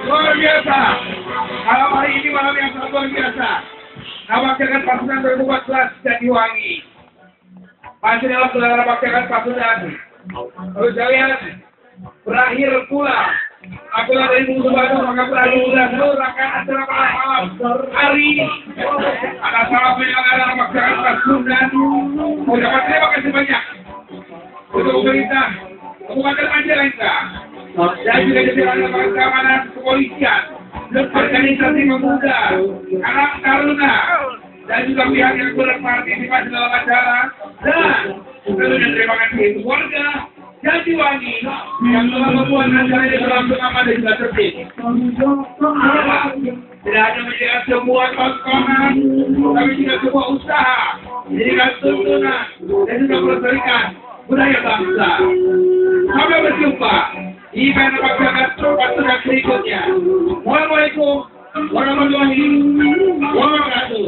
Luar biasa. Malam hari ini malam yang sangat luar biasa. Nabaktiakan Pasundan 2014 Jatiwangi. Masih dalam gelaran Nabaktiakan Pasundan. Terus kalian berakhir pula. Apabila dari Bungsu Bandung maka berakhir pula seluruh rangkaian acara malam hari ini. Ada salam penyelenggaraan Nabaktiakan Pasundan. Ucapan terima kasih banyak untuk pemerintah Kabupaten Majalengka dan juga jajaran keamanan kepolisian, organisasi pemuda, anak taruna, dan juga pihak yang berpartisipasi dalam acara, dan tentunya terima kasih untuk warga Jatiwangi yang telah membuat acara ini berlangsung aman dan juga tertib. Tidak hanya menjadikan sebuah tontonan, tapi juga sebuah usaha, menjadikan tuntunan dan juga melestarikan budaya bangsa. Sampai berjumpa di event Nabaktiakan Pasundan berikutnya. Wassalamualaikum warahmatullahi wabarakatuh.